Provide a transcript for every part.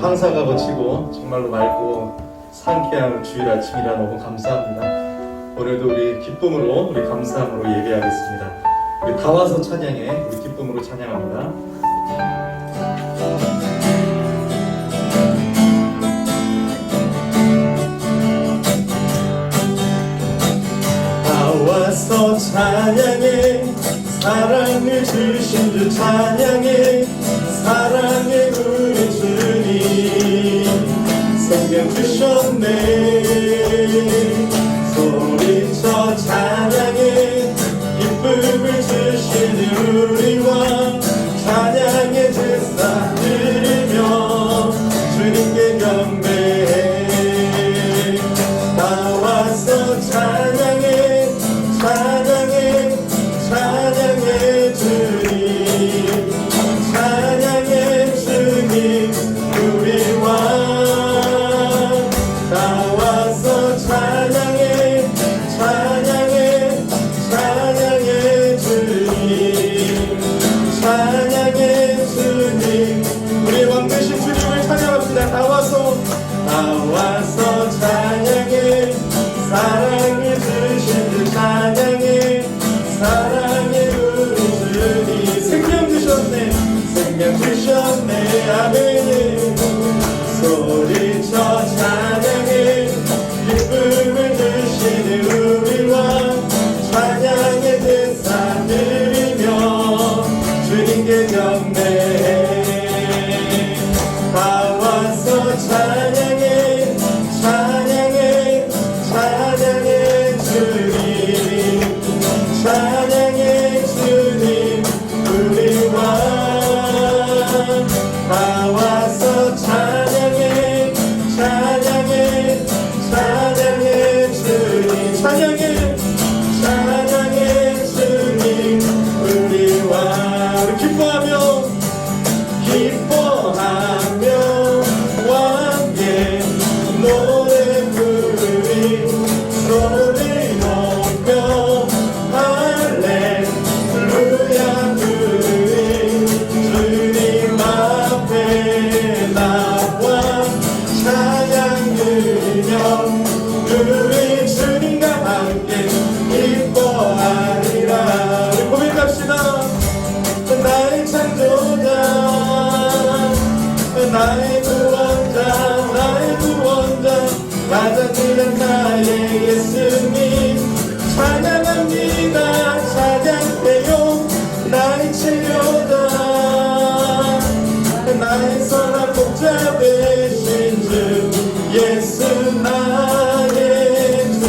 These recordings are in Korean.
황사가 거치고 정말로 맑고 상쾌한 주일 아침이라 너무 감사합니다. 오늘도 우리 기쁨으로, 우리 감사함으로 예배하겠습니다. 우리 다 와서 찬양해. 우리 기쁨으로 찬양합니다. 다 와서 찬양해. 사랑을 주신 주 찬양해. 사랑해 우리 주님 생명 주셨네. 소리쳐 찬양해. 기쁨을 주신 우리 왕 찬양의 제사 드리며 주님께 경배해. 다 와서 찬양해. 찬양해. 찬양해 주님 찬양해 주님 우리 왕. 다 와서 찬양해. 찬양해. 찬양해 주님 찬양해 주님 우리 왕 되신 주님을 찬양합시다. 다 와서 찬양해. 사랑을 주신 주 찬양해. 사랑해 우리 주님 생명 주셨네. 생명 주셨네. 아멘. 소리쳐 찬양해. 기쁨을 주시는 우리 왕 찬양의 제사 드리며 주님께 경배해. 다 와서 찬양해. 찬양해. 찬양해 주님 찬양해 주님 우리 왕. 다 와서 찬양해. 찬양해. 찬양해 주님 찬양해. 찬양해 주님 우리 왕. 우리 기뻐하며 기뻐하며 왕께 노래 부르리. 소리 높여 할렐루야 부르리. 주님 앞에 나와 찬양 드리며 우리 주님과 함께 기뻐하리라. 우리 고백합시다. 나의 창조자 나의 구원자 나의 구원자 가장 귀한 나의 예수님 찬양합니다. 찬양해요. 나의 치료자 나의 선한 목자 되신 주 예수 나의 주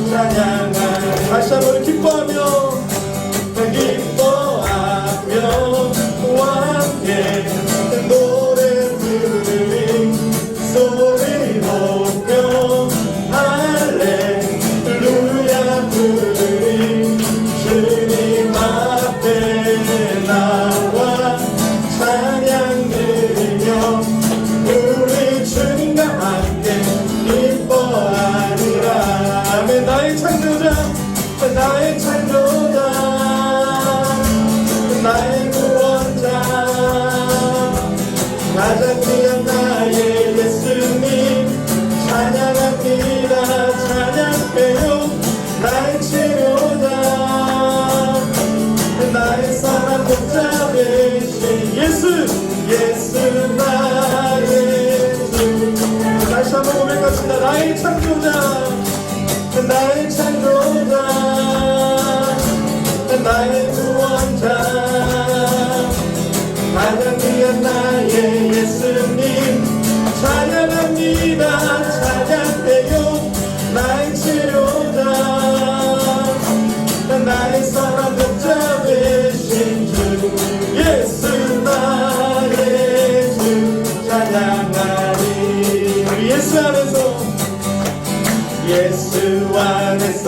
찬양하리. 다시 한번 기뻐하며 왕께 노래 부르리. 소리 높여 할렐루야 부르리. 주님 앞에 나와 찬양 드리며 우리 주님과 함께 기뻐하리라. 아멘. 나의 창조자 나의 창조자 나의 구원자 가장 귀한 나의 예수님 찬양합니다. 찬양해요. 나의 치료자 나의 선한 목자 되신 예수 예수 나의 주. 다시 한번 고백합시다. 나의 창조자 나의 창조자 나의 구원자 가장 귀한 나의 예수님 찬양합니다. 찬양해요. 나의 치료자 나의 선한 목자 되신 주 예수 나의 주 찬양하리. 우리 예수 안에서 예수 안에서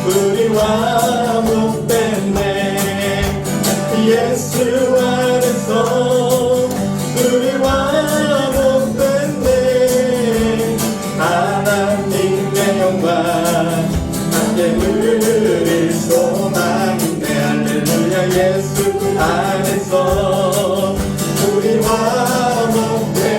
우리 화목됐네. 예수 안에서 우리 화목됐네. 하나님의 영광 함께 누릴 소망인데 할렐루야. 예수 안에서 우리 화목됐네.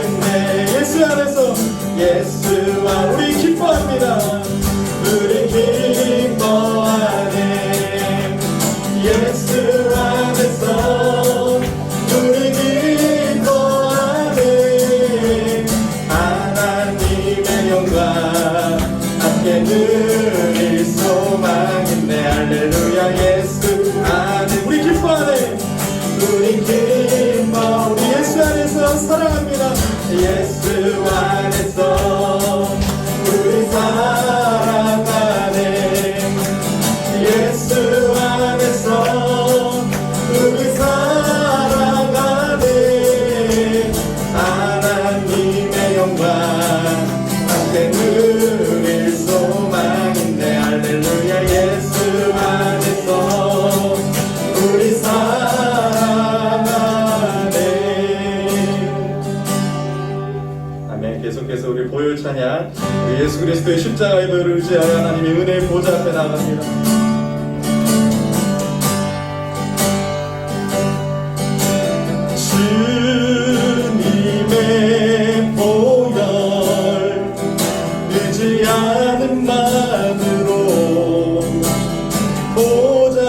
사랑합니다. 예수 안에서 우리 사랑하네. 예수 안에서 우리 사랑하네. 하나님의 영광 함께 누릴 소망인데 할렐루야. 예수 안에서 우리 사랑하네. 아멘. 계속해서 우리 보혈 찬양, 우리 예수 그리스도의 십자가의 보혈을 의지하여 하나님의 은혜의 보좌 앞에 나갑니다. 주님의 보혈 늦지 않은 마음으로 보좌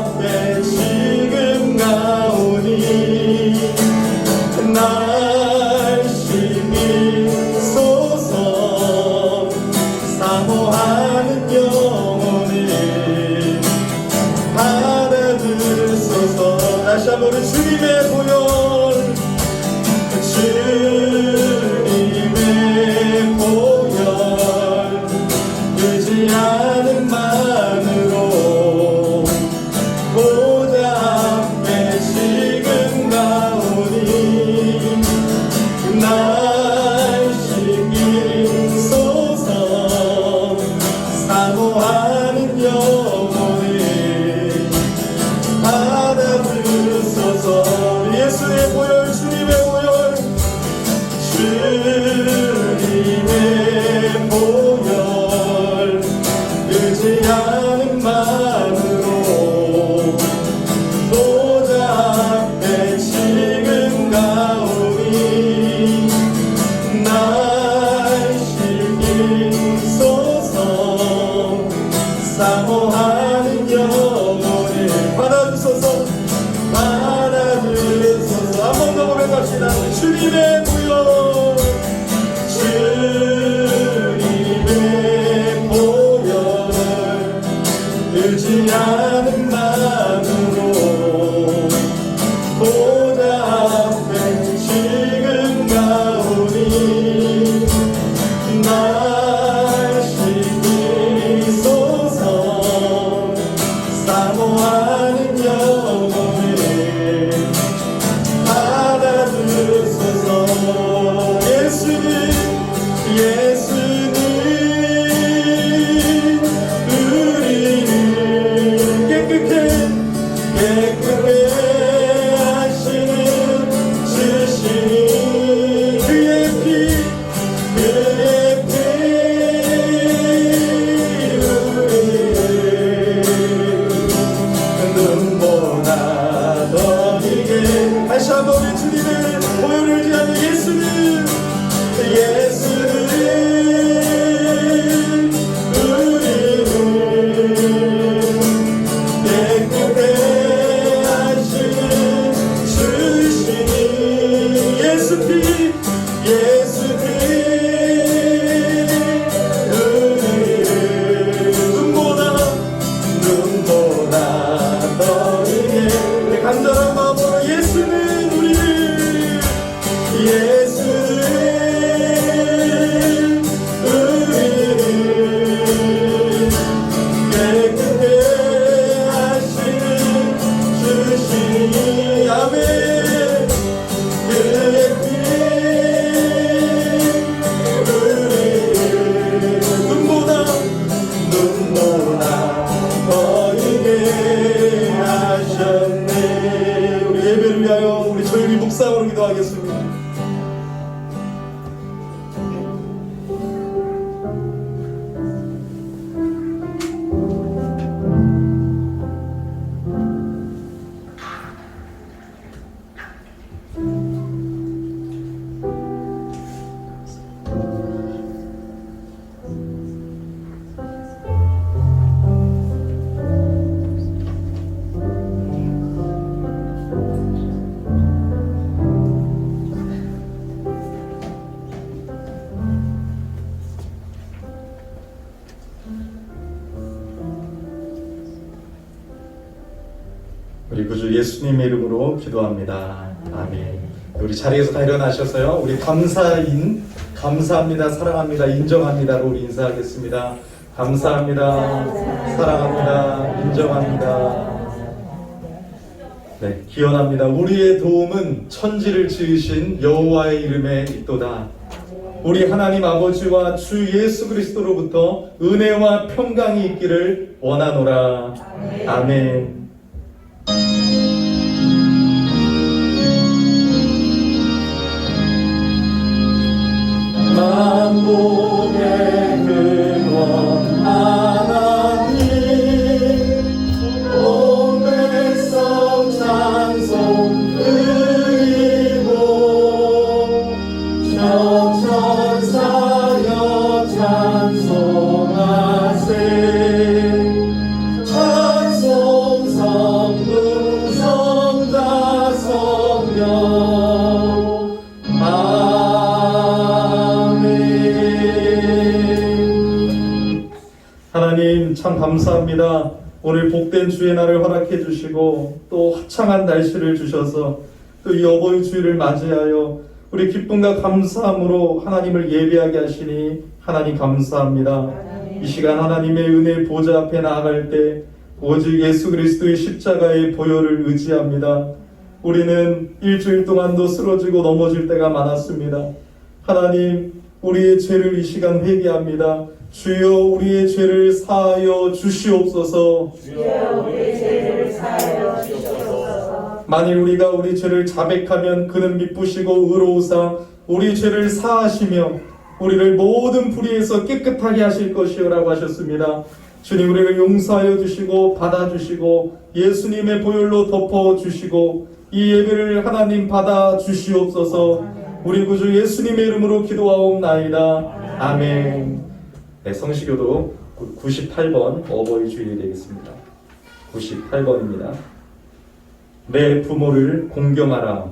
앞에 지금 가오니 날씨니 소서 사모하는 영혼을 받아들소서. 다시 한번 우리 주님의 보혈, 주님의 보혈 늦지 않은 마음으로 보좌 앞에 지금 가오니 날씨긴 소서 사모하는 영혼을 받아들소서. 예수의 보혈, 주님의 보혈, 주님의 보혈 늦지 않은 마음으로 보좌 앞에 지금 가오니 날씨긴 소서 사모하는 영혼을 받아주소서. 받아주소서. 한 번 더 고백합시다. 주님의 보혈, 주님의 보혈 늦지 않은 마음으로 보좌 앞에 지금 가오니 날씨니 소서 사모하는 영혼을 받아주소서. 예수는 우리를 깨끗게 하시는 주시니 그의 피 우리를 눈보다 더 이게. 다시 한번 우리 주님의 보혈을 의지하는 예수는 우리를 깨끗게 하시는 주시니 예수 피 우리를 눈보다 더 이게. 간절한 마음으로 예수는 우리를 깨끗게 하시는 주시니 아멘. 그의 피 우리를 눈보다 더 이게 하셨네. 우리 예배를 위하여 우리 조용히 묵상으로 기도하겠습니다. 우리 구주 예수님의 이름으로 기도합니다. 아멘. 우리 자리에서 다 일어나셔서요. 우리 감사합니다, 사랑합니다, 인정합니다로 우리 인사하겠습니다. 감사합니다, 사랑합니다, 인정합니다. 네, 기원합니다. 우리의 도움은 천지를 지으신 여호와의 이름에 있도다. 우리 하나님 아버지와 주 예수 그리스도로부터 은혜와 평강이 있기를 원하노라. 아멘. 만복의 근원 하나님, 온 백성 찬송 드리고 천천사여 찬송하세. 찬송 성부 성자 성령 하나님 참 감사합니다. 오늘 복된 주의 날을 허락해 주시고 또 화창한 날씨를 주셔서 또 이 어버이 주일을 맞이하여 우리 기쁨과 감사함으로 하나님을 예배하게 하시니 하나님 감사합니다. 이 시간 하나님의 은혜 보좌 앞에 나아갈 때 오직 예수 그리스도의 십자가의 보혈을 의지합니다. 우리는 일주일 동안도 쓰러지고 넘어질 때가 많았습니다. 하나님, 우리의 죄를 이 시간 회개합니다. 주여 우리의 죄를 사하여 주시옵소서. 주여 우리의 죄를 사하여 주시옵소서. 만일 우리가 우리 죄를 자백하면 그는 미쁘시고 의로우사 우리 죄를 사하시며 우리를 모든 불의에서 깨끗하게 하실 것이요라고 하셨습니다. 주님, 우리를 용서하여 주시고 받아주시고 예수님의 보혈로 덮어주시고 이 예배를 하나님 받아 주시옵소서. 우리 구주 예수님의 이름으로 기도하옵나이다. 아멘. 네, 성시교도 98번 어버이 주일이 되겠습니다. 98번입니다. 내 부모를 공경하라.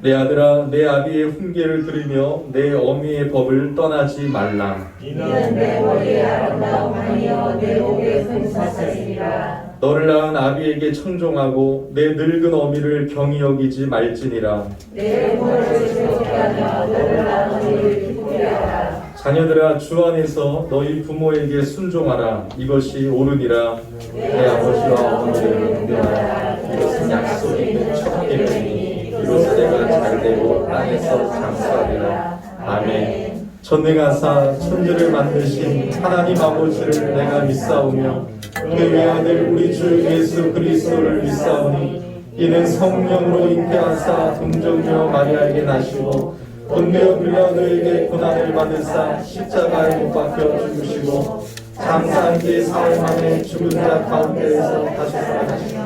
내 아들아, 내 아비의 훈계를 들으며 내 어미의 법을 떠나지 말라. 이는 내 머리의 아름다움이여 내 목의 승사사시리라. 너를 낳은 아비에게 청종하고 내 늙은 어미를 경히 여기지 말지니라. 내 부모를 즐겁게 하며 너를 낳은 어미를 기쁘게 하라. 자녀들아, 주 안에서 너희 부모에게 순종하라. 이것이 옳으니라. 내 아버지와 어머니를 공경하라. 이것은 약속이 있는 첫 계명이니 이로써 내가 잘되고 땅에서 장수하리라. 아멘. 전능하사 천지를 만드신 하나님 아버지를 내가 믿사오며 그의 외아들 우리 주 예수 그리스도를 믿사오니 이는 성령으로 잉태하사 동정녀 마리아에게 나시고 본며 빌려 너에게 고난을 받으사 십자가에 못 박혀 죽으시고 장사한 지 사흘 만에 죽은 자 가운데에서 다시 살아나시고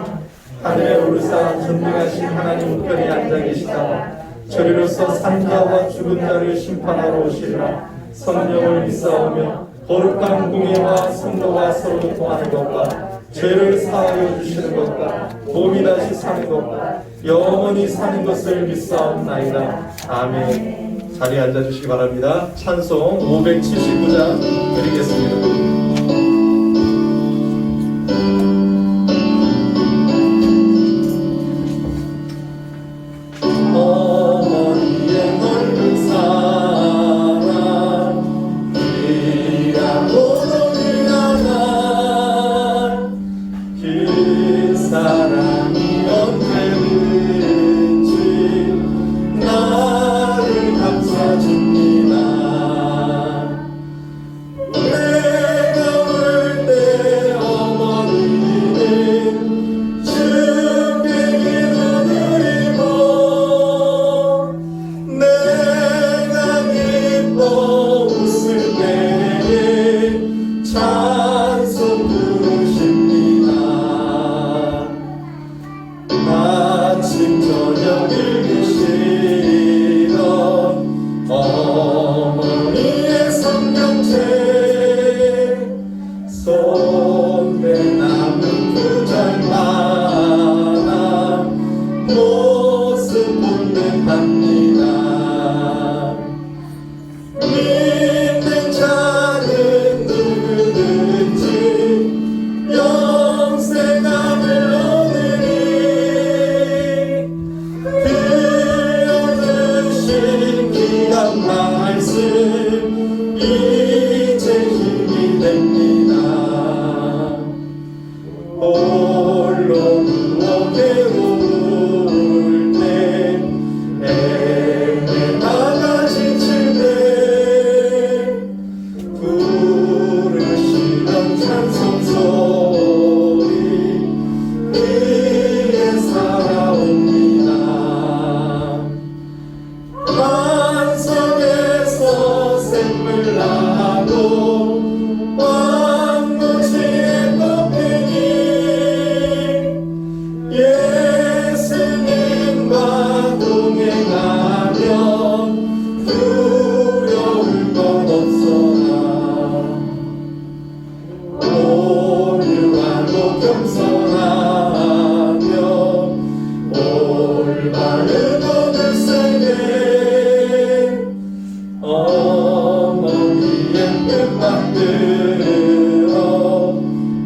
하늘에 오르사 전능하신 하나님 우편에 앉아 계시다. 저리로서 산자와 죽은 자를 심판하러 오시리라. 성령을 믿사오며 거룩한 공예와 성도와 서로 통하는 것과 죄를 사하여 주시는 것과 몸이 다시 사는 것과 영원히 사는 것을 믿사옵나이다. 아멘. 자리에 앉아주시기 바랍니다. 찬송 579장 드리겠습니다. 내 겸손하며 올바른 법을 살게 어머니의 뜻받들어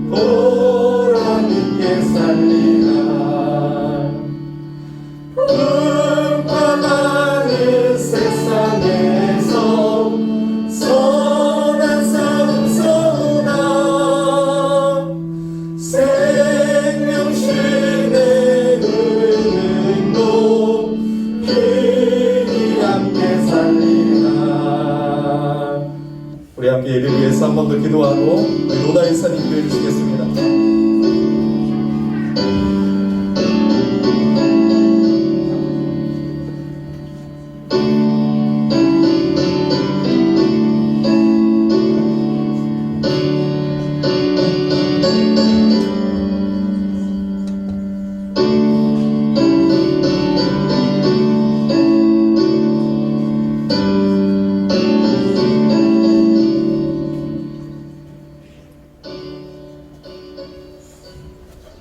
보람 있게 살리라. 불과 많은 세상에서 선한 삶 서우나 생명신의 은행도 길이 함께 살리라. 우리 함께 예배 위해서 한 번 더 기도하고 우리 로다 인사님 기도해 주시겠습니다.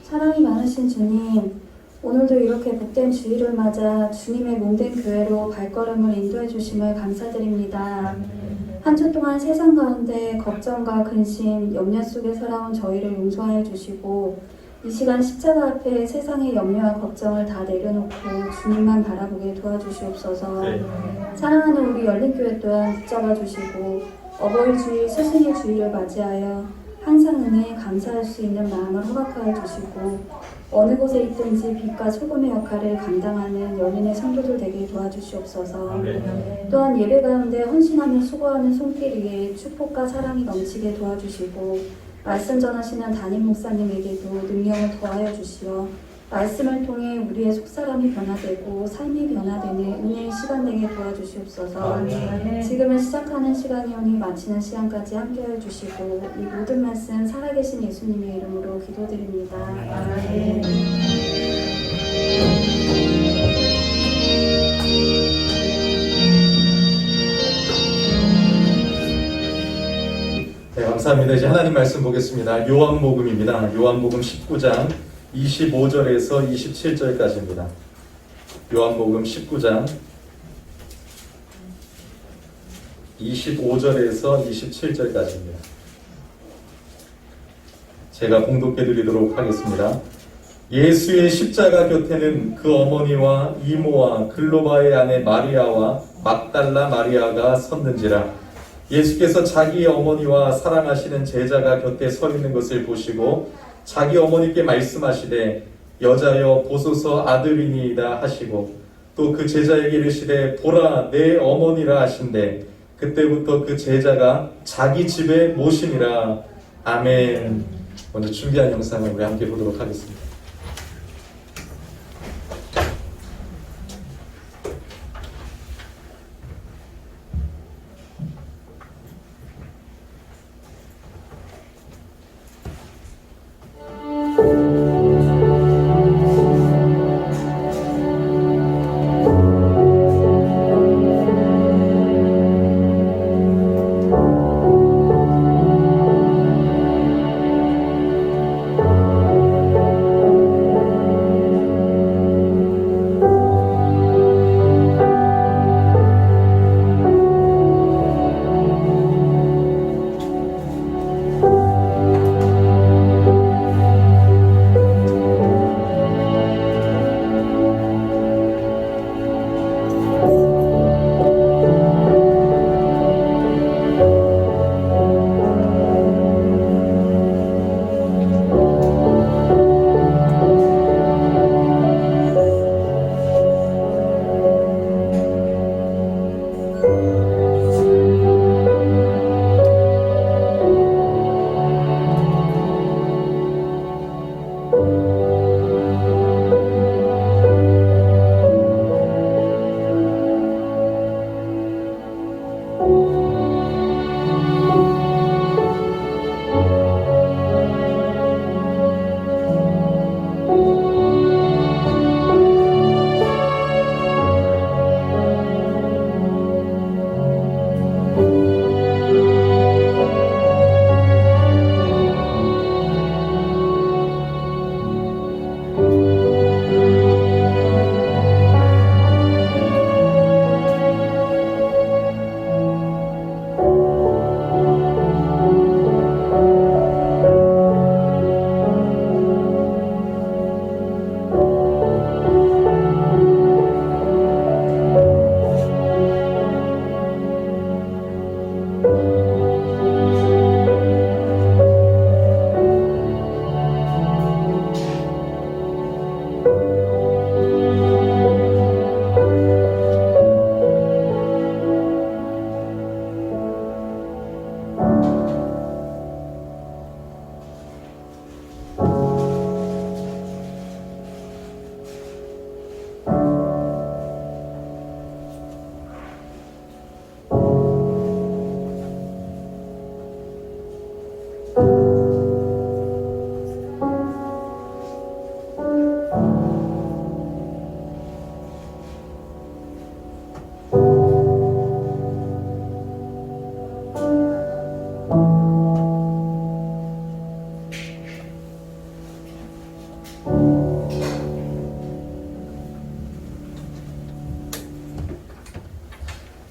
사랑이 많으신 주님, 오늘도 이렇게 복된 주일을 맞아 주님의 몸된 교회로 발걸음을 인도해 주심을 감사드립니다. 한 주 동안 세상 가운데 걱정과 근심, 염려 속에 살아온 저희를 용서하여 주시고 이 시간 십자가 앞에 세상의 염려와 걱정을 다 내려놓고 주님만 바라보게 도와주시옵소서. 사랑하는 우리 열린교회 또한 붙잡아 주시고 어버이 주일, 스승의 주일을 맞이하여 항상 은혜에 감사할 수 있는 마음을 허락하여 주시고 어느 곳에 있든지 빛과 소금의 역할을 감당하는 연인의 성도들 되게 도와주시옵소서. 또한 예배 가운데 헌신하며 수고하는 손길 위에 축복과 사랑이 넘치게 도와주시고 말씀 전하시는 담임 목사님에게도 능력을 더하여 주시어 말씀을 통해 우리의 속사람이 변화되고 삶이 변화되는 은혜의 시간 되게 도와주시옵소서. 지금은 시작하는 시간이 오니 마치는 시간까지 함께하여 주시고 이 모든 말씀 살아계신 예수님의 이름으로 기도드립니다. 아멘. 네, 감사합니다. 이제 하나님 말씀 보겠습니다. 요한복음입니다. 요한복음 19장 25절에서 27절까지입니다. 요한복음 19장 25절에서 27절까지입니다. 제가 봉독해 드리도록 하겠습니다. 예수의 십자가 곁에는 그 어머니와 이모와 글로바의 아내 마리아와 막달라 마리아가 섰는지라. 예수께서 자기 어머니와 사랑하시는 제자가 곁에 서 있는 것을 보시고 자기 어머니께 말씀하시되 여자여 보소서 아들이니이다 하시고 또 그 제자에게 이르시되 보라 내 어머니라 하신대 그때부터 그 제자가 자기 집에 모시니라. 아멘. 먼저 준비한 영상을 우리 함께 보도록 하겠습니다.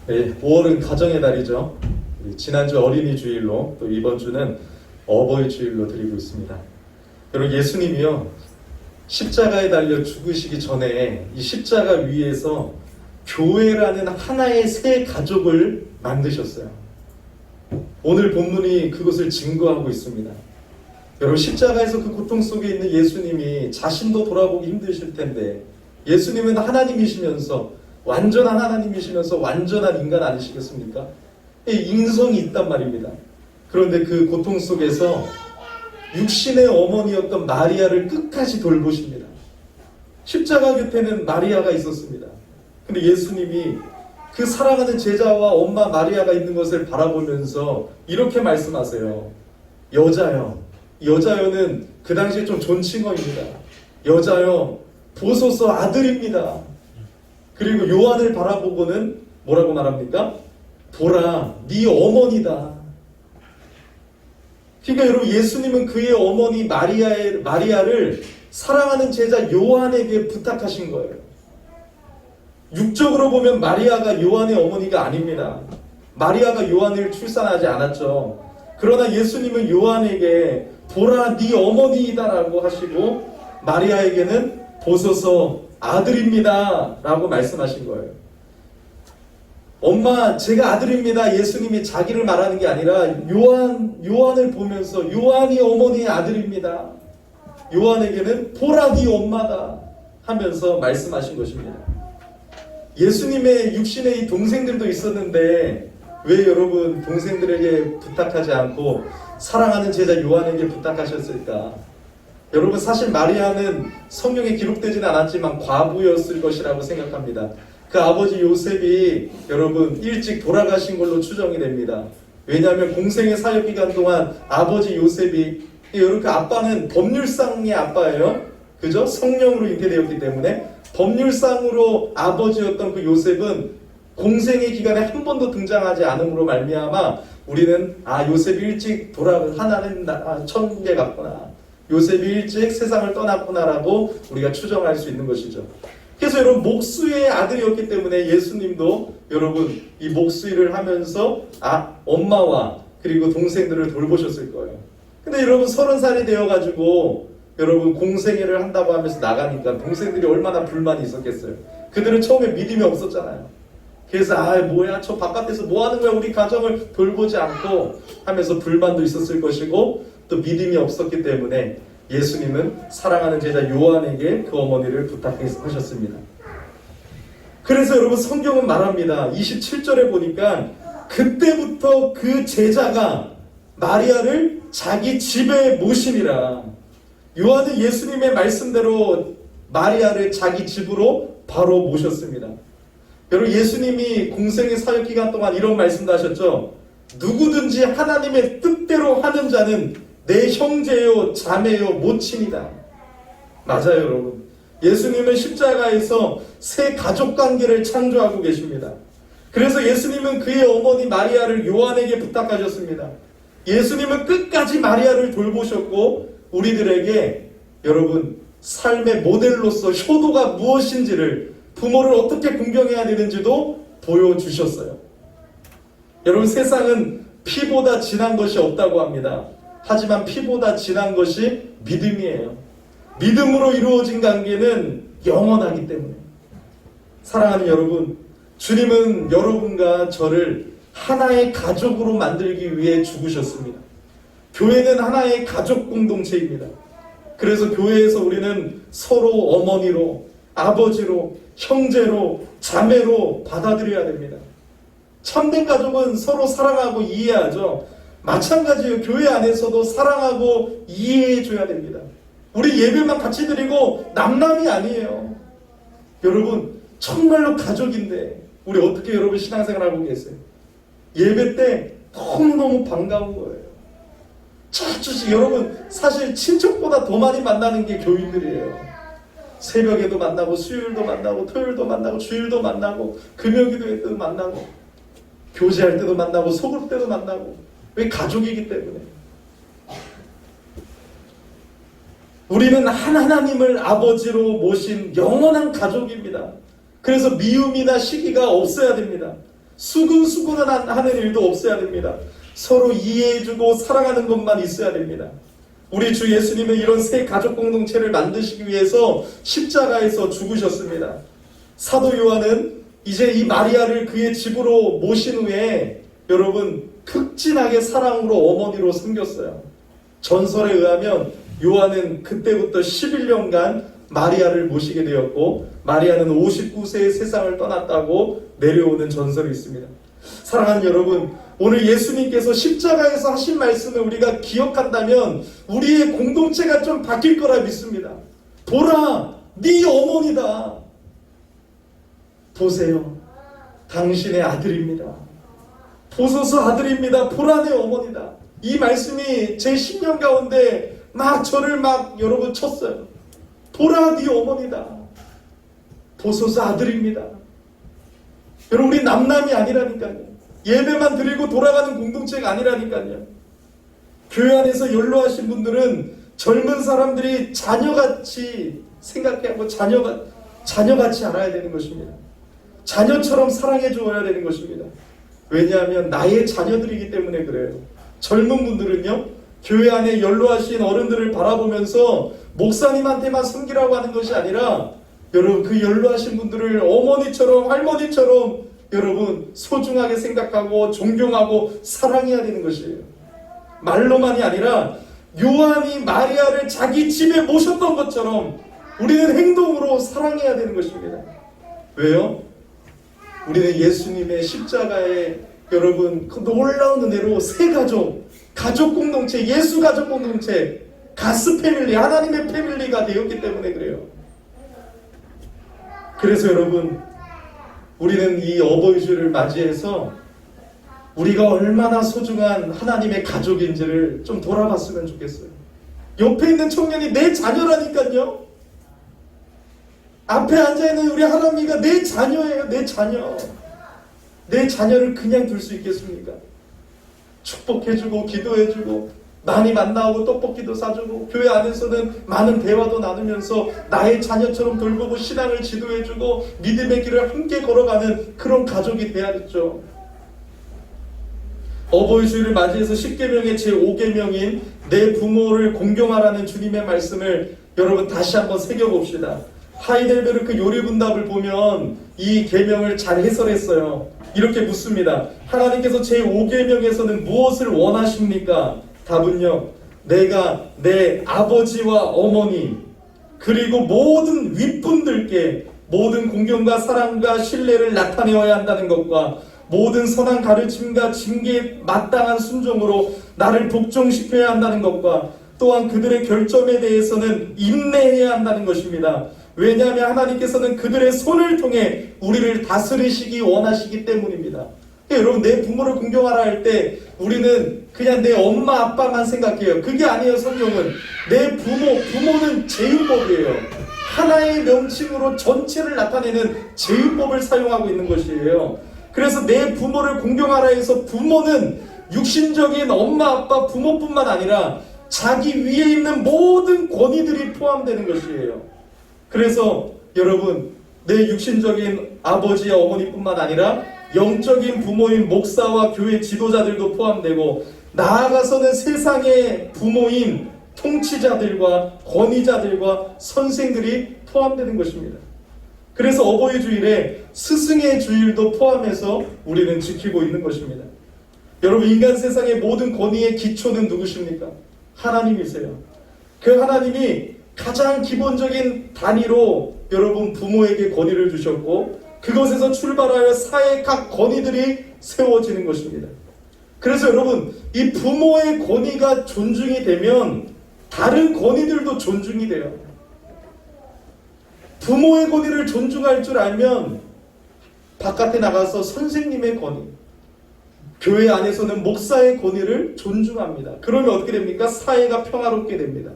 네, 5월은 가정의 달이죠. 우리 지난주 어린이 주일로 또 이번 주는 어버이 주일로 드리고 있습니다. 여러분, 예수님이요 십자가에 달려 죽으시기 전에 이 십자가 위에서 교회라는 하나의 새 가족을 만드셨어요. 오늘 본문이 그것을 증거하고 있습니다. 여러분, 십자가에서 그 고통 속에 있는 예수님이 자신도 돌아보기 힘드실 텐데, 예수님은 하나님이시면서 완전한 하나님이시면서 완전한 인간 아니시겠습니까? 인성이 있단 말입니다. 그런데 그 고통 속에서 육신의 어머니였던 마리아를 끝까지 돌보십니다. 십자가 곁에는 마리아가 있었습니다. 근데 예수님이 그 사랑하는 제자와 엄마 마리아가 있는 것을 바라보면서 이렇게 말씀하세요. 여자여. 여자여는 그 당시에 좀 존칭어입니다. 여자여, 보소서 아들입니다. 그리고 요한을 바라보고는 뭐라고 말합니까? 보라, 네 어머니다. 그러니까 여러분, 예수님은 그의 어머니 마리아를 사랑하는 제자 요한에게 부탁하신 거예요. 육적으로 보면 마리아가 요한의 어머니가 아닙니다. 마리아가 요한을 출산하지 않았죠. 그러나 예수님은 요한에게 보라, 네 어머니이다라고 하시고 마리아에게는 보소서 아들입니다 라고 말씀하신 거예요. 엄마, 제가 아들입니다. 예수님이 자기를 말하는 게 아니라 요한을 보면서 요한이 어머니의 아들입니다. 요한에게는 보라, 네 엄마다 하면서 말씀하신 것입니다. 예수님의 육신에 이 동생들도 있었는데 왜 여러분 동생들에게 부탁하지 않고 사랑하는 제자 요한에게 부탁하셨을까? 여러분, 사실 마리아는 성경에 기록되지는 않았지만 과부였을 것이라고 생각합니다. 그 아버지 요셉이 여러분 일찍 돌아가신 걸로 추정이 됩니다. 왜냐하면 공생의 사역 기간 동안 아버지 요셉이, 여러분 그 아빠는 법률상의 아빠예요. 그죠? 성령으로 잉태되었기 때문에 법률상으로 아버지였던 그 요셉은 공생의 기간에 한 번도 등장하지 않음으로 말미암아 우리는 요셉이 일찍 하나님 천국에 갔구나, 요셉이 일찍 세상을 떠났구나라고 우리가 추정할 수 있는 것이죠. 그래서 여러분, 목수의 아들이었기 때문에 예수님도 여러분 이 목수일을 하면서 엄마와 그리고 동생들을 돌보셨을 거예요. 근데 여러분 30살이 되어가지고 여러분 공생애를 한다고 하면서 나가니까 동생들이 얼마나 불만이 있었겠어요. 그들은 처음에 믿음이 없었잖아요. 그래서 뭐야 저 바깥에서 뭐 하는 거야, 우리 가정을 돌보지 않고 하면서 불만도 있었을 것이고, 또 믿음이 없었기 때문에 예수님은 사랑하는 제자 요한에게 그 어머니를 부탁하셨습니다. 그래서 여러분 성경은 말합니다. 27절에 보니까 그때부터 그 제자가 마리아를 자기 집에 모시니라. 요한은 예수님의 말씀대로 마리아를 자기 집으로 바로 모셨습니다. 여러분, 예수님이 공생의 사역 기간 동안 이런 말씀도 하셨죠. 누구든지 하나님의 뜻대로 하는 자는 내 형제요 자매요 모친이다. 맞아요, 여러분. 예수님은 십자가에서 새 가족관계를 창조하고 계십니다. 그래서 예수님은 그의 어머니 마리아를 요한에게 부탁하셨습니다. 예수님은 끝까지 마리아를 돌보셨고 우리들에게 여러분 삶의 모델로서 효도가 무엇인지를, 부모를 어떻게 공경해야 되는지도 보여주셨어요. 여러분, 세상은 피보다 진한 것이 없다고 합니다. 하지만 피보다 진한 것이 믿음이에요. 믿음으로 이루어진 관계는 영원하기 때문에. 사랑하는 여러분, 주님은 여러분과 저를 하나의 가족으로 만들기 위해 죽으셨습니다. 교회는 하나의 가족 공동체입니다. 그래서 교회에서 우리는 서로 어머니로, 아버지로, 형제로, 자매로 받아들여야 됩니다. 참된 가족은 서로 사랑하고 이해하죠. 마찬가지예요. 교회 안에서도 사랑하고 이해해줘야 됩니다. 우리 예배만 같이 드리고 남남이 아니에요. 여러분, 정말로 가족인데 우리 어떻게 여러분 신앙생활하고 계세요? 예배 때 너무너무 반가운 거예요. 여러분, 사실 친척보다 더 많이 만나는 게 교인들이에요. 새벽에도 만나고, 수요일도 만나고, 토요일도 만나고, 주일도 만나고, 금요기도회 때도 만나고, 교제할 때도 만나고, 소그룹 때도 만나고. 왜? 가족이기 때문에. 우리는 한 하나님을 아버지로 모신 영원한 가족입니다. 그래서 미움이나 시기가 없어야 됩니다. 수근수근하는 일도 없어야 됩니다. 서로 이해해주고 사랑하는 것만 있어야 됩니다. 우리 주 예수님은 이런 새 가족 공동체를 만드시기 위해서 십자가에서 죽으셨습니다. 사도 요한은 이제 이 마리아를 그의 집으로 모신 후에 여러분 극진하게 사랑으로 어머니로 섬겼어요. 전설에 의하면 요한은 그때부터 11년간 마리아를 모시게 되었고 마리아는 59세에 세상을 떠났다고 내려오는 전설이 있습니다. 사랑하는 여러분, 오늘 예수님께서 십자가에서 하신 말씀을 우리가 기억한다면 우리의 공동체가 좀 바뀔 거라 믿습니다. 보라, 네 어머니다. 보세요, 당신의 아들입니다. 보소서 아들입니다. 보라 내 어머니다. 이 말씀이 제 10년 가운데 막 저를 막 여러분 쳤어요. 보라 네 어머니다. 보소서 아들입니다. 여러분 우리 남남이 아니라니까요. 예배만 드리고 돌아가는 공동체가 아니라니까요. 교회 안에서 연로하신 분들은 젊은 사람들이 자녀같이 생각하고 자녀같이 알아야 되는 것입니다. 자녀처럼 사랑해 주어야 되는 것입니다. 왜냐하면 나의 자녀들이기 때문에 그래요. 젊은 분들은요, 교회 안에 연로하신 어른들을 바라보면서 목사님한테만 섬기라고 하는 것이 아니라 여러분 그 연로하신 분들을 어머니처럼 할머니처럼 여러분 소중하게 생각하고 존경하고 사랑해야 되는 것이에요. 말로만이 아니라 요한이 마리아를 자기 집에 모셨던 것처럼 우리는 행동으로 사랑해야 되는 것입니다. 왜요? 우리는 예수님의 십자가에 여러분 그 놀라운 은혜로 새 가족 공동체, 예수 가족 공동체, 가스 패밀리, 하나님의 패밀리가 되었기 때문에 그래요. 그래서 여러분 우리는 이 어버이 주를 맞이해서 우리가 얼마나 소중한 하나님의 가족인지를 좀 돌아봤으면 좋겠어요. 옆에 있는 청년이 내 자녀라니까요. 앞에 앉아있는 우리 하나미가 내 자녀예요. 내 자녀. 내 자녀를 그냥 둘 수 있겠습니까? 축복해주고 기도해주고 많이 만나고 떡볶이도 사주고 교회 안에서는 많은 대화도 나누면서 나의 자녀처럼 돌보고 신앙을 지도해주고 믿음의 길을 함께 걸어가는 그런 가족이 돼야겠죠. 어버이 주일을 맞이해서 10계명의 제5계명인 내 부모를 공경하라는 주님의 말씀을 여러분 다시 한번 새겨봅시다. 하이델베르크 요리분답을 보면 이 계명을 잘 해설했어요. 이렇게 묻습니다. 하나님께서 제5계명에서는 무엇을 원하십니까? 답은요, 내가 내 아버지와 어머니 그리고 모든 윗분들께 모든 공경과 사랑과 신뢰를 나타내어야 한다는 것과 모든 선한 가르침과 징계에 마땅한 순종으로 나를 복종시켜야 한다는 것과 또한 그들의 결점에 대해서는 인내해야 한다는 것입니다. 왜냐하면 하나님께서는 그들의 손을 통해 우리를 다스리시기 원하시기 때문입니다. 여러분 내 부모를 공경하라 할 때 우리는 그냥 내 엄마 아빠만 생각해요. 그게 아니에요. 성경은 내 부모는 제휴법이에요. 하나의 명칭으로 전체를 나타내는 제휴법을 사용하고 있는 것이에요. 그래서 내 부모를 공경하라 해서 부모는 육신적인 엄마 아빠 부모뿐만 아니라 자기 위에 있는 모든 권위들이 포함되는 것이에요. 그래서 여러분 내 육신적인 아버지와 어머니뿐만 아니라 영적인 부모인 목사와 교회 지도자들도 포함되고 나아가서는 세상의 부모인 통치자들과 권위자들과 선생들이 포함되는 것입니다. 그래서 어버이 주일에 스승의 주일도 포함해서 우리는 지키고 있는 것입니다. 여러분 인간 세상의 모든 권위의 기초는 누구십니까? 하나님이세요. 그 하나님이 가장 기본적인 단위로 여러분 부모에게 권위를 주셨고 그것에서 출발하여 사회의 각 권위들이 세워지는 것입니다. 그래서 여러분 이 부모의 권위가 존중이 되면 다른 권위들도 존중이 돼요. 부모의 권위를 존중할 줄 알면 바깥에 나가서 선생님의 권위, 교회 안에서는 목사의 권위를 존중합니다. 그러면 어떻게 됩니까? 사회가 평화롭게 됩니다.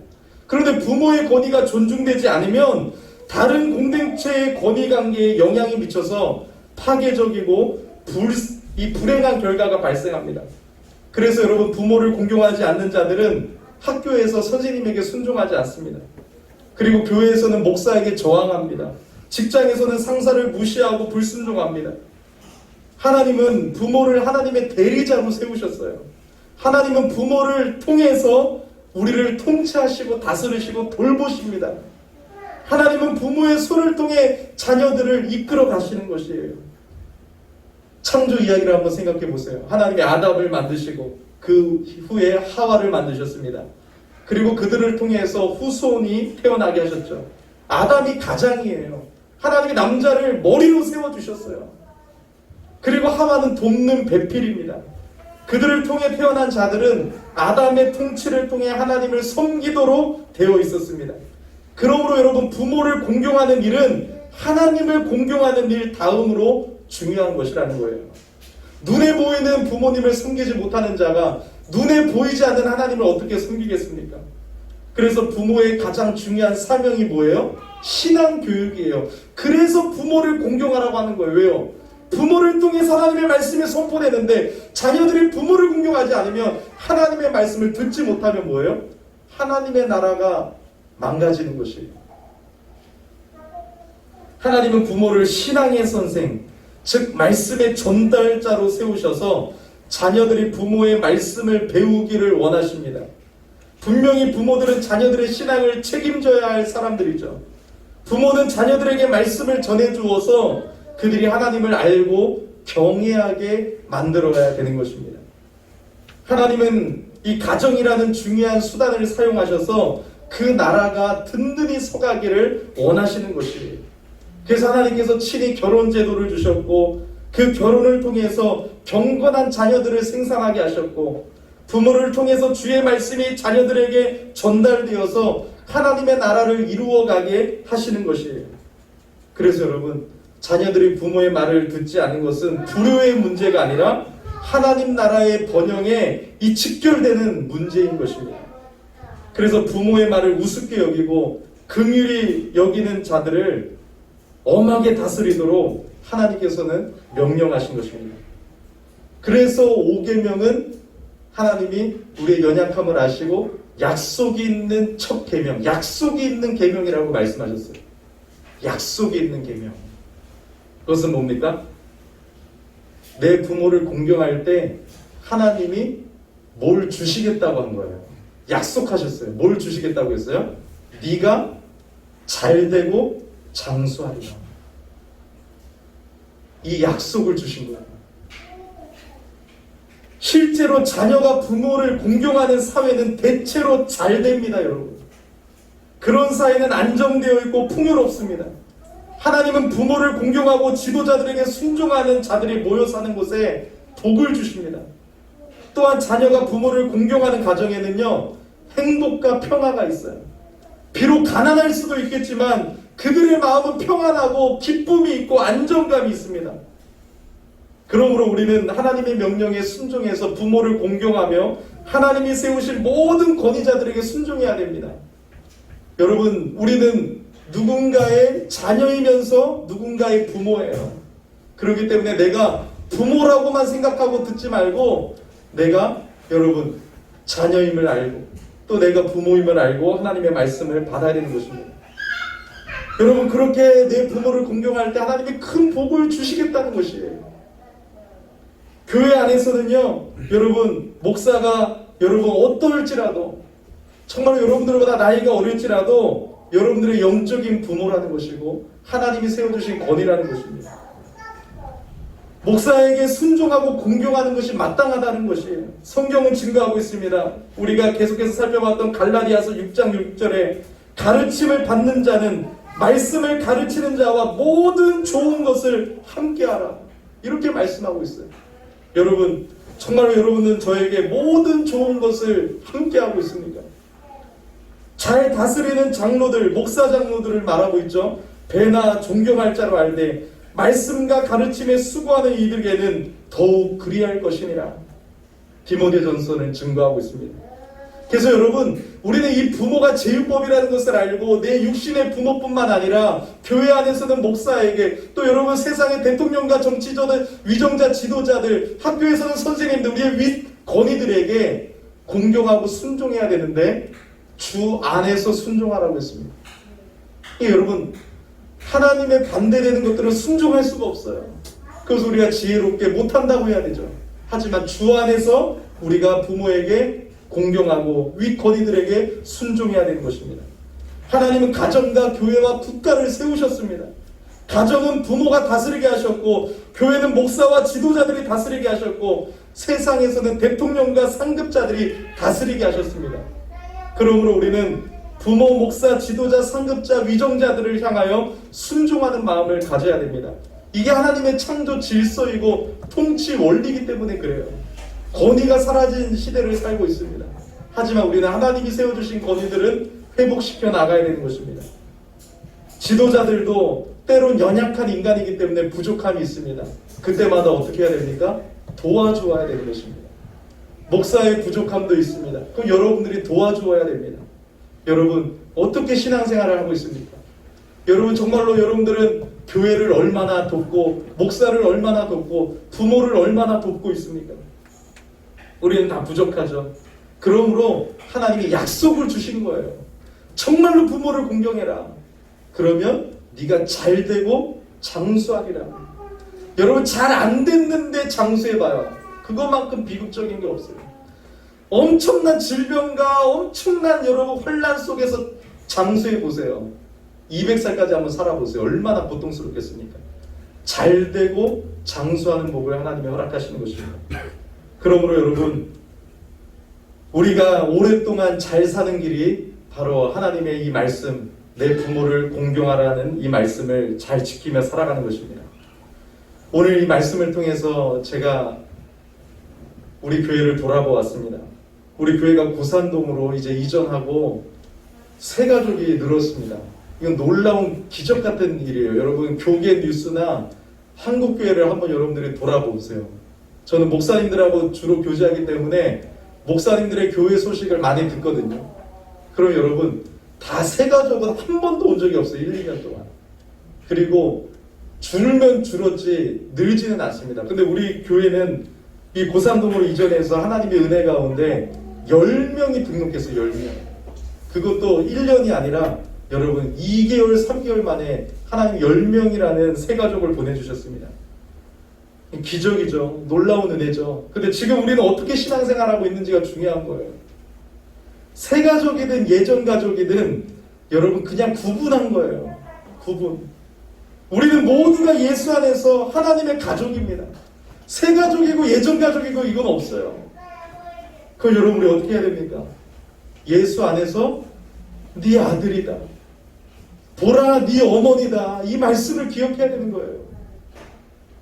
그런데 부모의 권위가 존중되지 않으면 다른 공동체의 권위관계에 영향이 미쳐서 파괴적이고 불행한 결과가 발생합니다. 그래서 여러분 부모를 공경하지 않는 자들은 학교에서 선생님에게 순종하지 않습니다. 그리고 교회에서는 목사에게 저항합니다. 직장에서는 상사를 무시하고 불순종합니다. 하나님은 부모를 하나님의 대리자로 세우셨어요. 하나님은 부모를 통해서 우리를 통치하시고 다스리시고 돌보십니다. 하나님은 부모의 손을 통해 자녀들을 이끌어 가시는 것이에요. 창조 이야기를 한번 생각해 보세요. 하나님이 아담을 만드시고 그 후에 하와를 만드셨습니다. 그리고 그들을 통해서 후손이 태어나게 하셨죠. 아담이 가장이에요. 하나님이 남자를 머리로 세워주셨어요. 그리고 하와는 돕는 배필입니다. 그들을 통해 태어난 자들은 아담의 통치를 통해 하나님을 섬기도록 되어 있었습니다. 그러므로 여러분, 부모를 공경하는 일은 하나님을 공경하는 일 다음으로 중요한 것이라는 거예요. 눈에 보이는 부모님을 섬기지 못하는 자가 눈에 보이지 않는 하나님을 어떻게 섬기겠습니까? 그래서 부모의 가장 중요한 사명이 뭐예요? 신앙 교육이에요. 그래서 부모를 공경하라고 하는 거예요. 왜요? 부모를 통해서 하나님의 말씀이 선포되는데 자녀들이 부모를 공경하지 않으면, 하나님의 말씀을 듣지 못하면 뭐예요? 하나님의 나라가 망가지는 것이에요. 하나님은 부모를 신앙의 선생, 즉 말씀의 전달자로 세우셔서 자녀들이 부모의 말씀을 배우기를 원하십니다. 분명히 부모들은 자녀들의 신앙을 책임져야 할 사람들이죠. 부모는 자녀들에게 말씀을 전해주어서 그들이 하나님을 알고 경외하게 만들어야 되는 것입니다. 하나님은 이 가정이라는 중요한 수단을 사용하셔서 그 나라가 든든히 서가기를 원하시는 것이에요. 그래서 하나님께서 친히 결혼 제도를 주셨고, 그 결혼을 통해서 경건한 자녀들을 생산하게 하셨고, 부모를 통해서 주의 말씀이 자녀들에게 전달되어서 하나님의 나라를 이루어가게 하시는 것이에요. 그래서 여러분, 자녀들이 부모의 말을 듣지 않는 것은 불효의 문제가 아니라 하나님 나라의 번영에 이 직결되는 문제인 것입니다. 그래서 부모의 말을 우습게 여기고 긍휼히 여기는 자들을 엄하게 다스리도록 하나님께서는 명령하신 것입니다. 그래서 5계명은 하나님이 우리의 연약함을 아시고 약속이 있는 첫 계명, 약속이 있는 계명이라고 말씀하셨어요. 약속이 있는 계명. 그것은 뭡니까? 내 부모를 공경할 때 하나님이 뭘 주시겠다고 한 거예요. 약속하셨어요. 뭘 주시겠다고 했어요? 네가 잘되고 장수하리라. 이 약속을 주신 거예요. 실제로 자녀가 부모를 공경하는 사회는 대체로 잘 됩니다, 여러분. 그런 사회는 안정되어 있고 풍요롭습니다. 하나님은 부모를 공경하고 지도자들에게 순종하는 자들이 모여 사는 곳에 복을 주십니다. 또한 자녀가 부모를 공경하는 가정에는요, 행복과 평화가 있어요. 비록 가난할 수도 있겠지만 그들의 마음은 평안하고 기쁨이 있고 안정감이 있습니다. 그러므로 우리는 하나님의 명령에 순종해서 부모를 공경하며 하나님이 세우신 모든 권위자들에게 순종해야 됩니다. 여러분, 우리는 누군가의 자녀이면서 누군가의 부모예요. 그렇기 때문에 내가 부모라고만 생각하고 듣지 말고, 내가 여러분 자녀임을 알고 또 내가 부모임을 알고 하나님의 말씀을 받아야 되는 것입니다. 여러분, 그렇게 내 부모를 공경할 때 하나님이 큰 복을 주시겠다는 것이에요. 교회 안에서는요, 여러분, 목사가 여러분 어떨지라도, 정말 여러분들보다 나이가 어릴지라도 여러분들의 영적인 부모라는 것이고 하나님이 세워주신 권위라는 것입니다. 목사에게 순종하고 공경하는 것이 마땅하다는 것이에요. 성경은 증거하고 있습니다. 우리가 계속해서 살펴봤던 갈라디아서 6장 6절에 가르침을 받는 자는 말씀을 가르치는 자와 모든 좋은 것을 함께하라, 이렇게 말씀하고 있어요. 여러분, 정말 여러분은 저에게 모든 좋은 것을 함께하고 있습니까? 잘 다스리는 장로들, 목사 장로들을 말하고 있죠. 배나 존경할 자로 알되 말씀과 가르침에 수고하는 이들에게는 더욱 그리할 것이니라. 디모데전서는 증거하고 있습니다. 그래서 여러분, 우리는 이 부모가 제휴법이라는 것을 알고 내 육신의 부모뿐만 아니라 교회 안에서는 목사에게, 또 여러분 세상의 대통령과 정치자들, 위정자 지도자들, 학교에서는 선생님들, 우리의 윗 권위들에게 공경하고 순종해야 되는데 주 안에서 순종하라고 했습니다. 여러분, 하나님의 반대되는 것들은 순종할 수가 없어요. 그것을 우리가 지혜롭게 못한다고 해야 되죠. 하지만 주 안에서 우리가 부모에게 공경하고 윗거니들에게 순종해야 되는 것입니다. 하나님은 가정과 교회와 국가를 세우셨습니다. 가정은 부모가 다스리게 하셨고, 교회는 목사와 지도자들이 다스리게 하셨고, 세상에서는 대통령과 상급자들이 다스리게 하셨습니다. 그러므로 우리는 부모, 목사, 지도자, 상급자, 위정자들을 향하여 순종하는 마음을 가져야 됩니다. 이게 하나님의 창조 질서이고 통치 원리이기 때문에 그래요. 권위가 사라진 시대를 살고 있습니다. 하지만 우리는 하나님이 세워주신 권위들은 회복시켜 나가야 되는 것입니다. 지도자들도 때론 연약한 인간이기 때문에 부족함이 있습니다. 그때마다 어떻게 해야 됩니까? 도와주어야 되는 것입니다. 목사의 부족함도 있습니다. 그럼 여러분들이 도와주어야 됩니다. 여러분 어떻게 신앙생활을 하고 있습니까? 여러분 정말로 여러분들은 교회를 얼마나 돕고 목사를 얼마나 돕고 부모를 얼마나 돕고 있습니까? 우리는 다 부족하죠. 그러므로 하나님이 약속을 주신 거예요. 정말로 부모를 공경해라. 그러면 네가 잘 되고 장수하리라. 여러분 잘 안 됐는데 장수해봐요. 그것만큼 비극적인 게 없어요. 엄청난 질병과 엄청난 여러분 혼란 속에서 장수해보세요. 200살까지 한번 살아보세요. 얼마나 고통스럽겠습니까? 잘 되고 장수하는 복을 하나님이 허락하시는 것입니다. 그러므로 여러분 우리가 오랫동안 잘 사는 길이 바로 하나님의 이 말씀, 내 부모를 공경하라는 이 말씀을 잘 지키며 살아가는 것입니다. 오늘 이 말씀을 통해서 제가 우리 교회를 돌아보았습니다. 우리 교회가 고산동으로 이제 이전하고 새 가족이 늘었습니다. 이건 놀라운 기적 같은 일이에요. 여러분 교계 뉴스나 한국교회를 한번 여러분들이 돌아보세요. 저는 목사님들하고 주로 교제하기 때문에 목사님들의 교회 소식을 많이 듣거든요. 그럼 여러분 다 새 가족은 한 번도 온 적이 없어요. 1, 2년 동안. 그리고 줄면 줄었지 늘지는 않습니다. 근데 우리 교회는 이 고산동으로 이전해서 하나님의 은혜 가운데 10명이 등록했어요. 10명. 그것도 1년이 아니라 여러분 2개월 3개월 만에 하나님 10명이라는 새 가족을 보내주셨습니다. 기적이죠. 놀라운 은혜죠. 근데 지금 우리는 어떻게 신앙생활하고 있는지가 중요한 거예요. 새 가족이든 예전 가족이든 여러분 그냥 구분한 거예요. 구분. 우리는 모두가 예수 안에서 하나님의 가족입니다. 새 가족이고 예전 가족이고 이건 없어요. 그럼 여러분 우리 어떻게 해야 됩니까? 예수 안에서 네 아들이다. 보라 네 어머니다. 이 말씀을 기억해야 되는 거예요.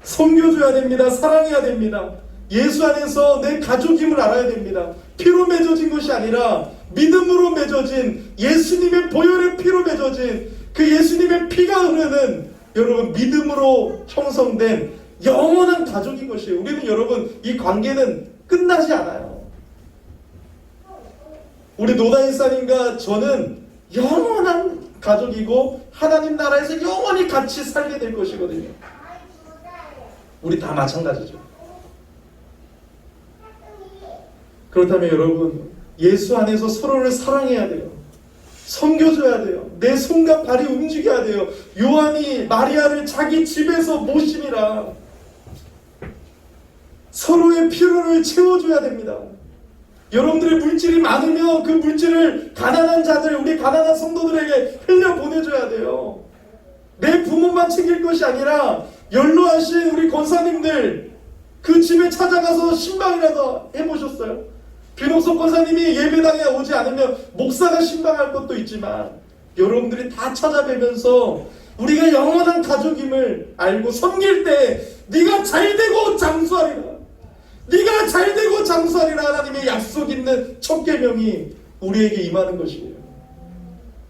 섬겨줘야 됩니다. 사랑해야 됩니다. 예수 안에서 내 가족임을 알아야 됩니다. 피로 맺어진 것이 아니라 믿음으로 맺어진 예수님의 보혈의 피로 맺어진 그 예수님의 피가 흐르는 여러분 믿음으로 형성된 영원한 가족인 것이에요. 우리는 여러분 이 관계는 끝나지 않아요. 우리 노다인사님과 저는 영원한 가족이고 하나님 나라에서 영원히 같이 살게 될 것이거든요. 우리 다 마찬가지죠. 그렇다면 여러분 예수 안에서 서로를 사랑해야 돼요. 섬겨줘야 돼요. 내 손과 발이 움직여야 돼요. 요한이 마리아를 자기 집에서 모심이라 서로의 필요를 채워줘야 됩니다. 여러분들의 물질이 많으면 그 물질을 가난한 자들, 우리 가난한 성도들에게 흘려보내줘야 돼요. 내 부모만 챙길 것이 아니라 연로하신 우리 권사님들 그 집에 찾아가서 신방이라도 해보셨어요? 비록소 권사님이 예배당에 오지 않으면 목사가 신방할 것도 있지만 여러분들이 다 찾아뵈면서 우리가 영원한 가족임을 알고 섬길 때 네가 잘되고 장수하리라. 네가 잘되고 장수하리라. 하나님의 약속 있는 첫 계명이 우리에게 임하는 것이에요.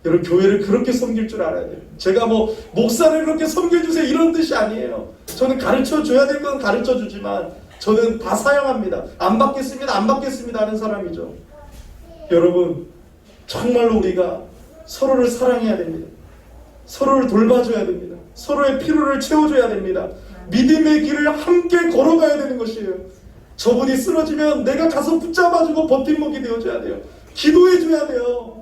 여러분 교회를 그렇게 섬길 줄 알아야 돼요. 제가 뭐 목사를 그렇게 섬겨주세요 이런 뜻이 아니에요. 저는 가르쳐줘야 될 건 가르쳐주지만 저는 다 사양합니다. 안 받겠습니다. 안 받겠습니다 하는 사람이죠. 여러분 정말로 우리가 서로를 사랑해야 됩니다. 서로를 돌봐줘야 됩니다. 서로의 필요를 채워줘야 됩니다. 믿음의 길을 함께 걸어가야 되는 것이에요. 저분이 쓰러지면 내가 가서 붙잡아주고 버팀목이 되어줘야 돼요. 기도해줘야 돼요.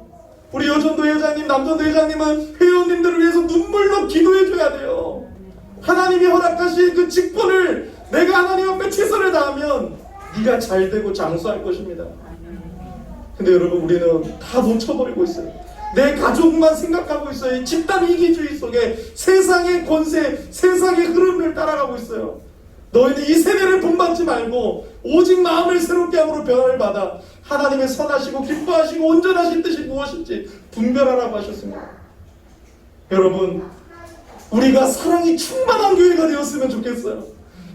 우리 여전도 회장님, 남전도 회장님은 회원님들을 위해서 눈물로 기도해줘야 돼요. 하나님이 허락하신 그 직분을 내가 하나님 앞에 최선을 다하면 네가 잘 되고 장수할 것입니다. 근데 여러분, 우리는 다 놓쳐버리고 있어요. 내 가족만 생각하고 있어요. 이 집단 이기주의 속에 세상의 권세, 세상의 흐름을 따라가고 있어요. 너희는 이 세대를 본받지 말고 오직 마음을 새롭게 함으로 변화를 받아 하나님의 선하시고 기뻐하시고 온전하신 뜻이 무엇인지 분별하라고 하셨습니다. 여러분, 우리가 사랑이 충만한 교회가 되었으면 좋겠어요.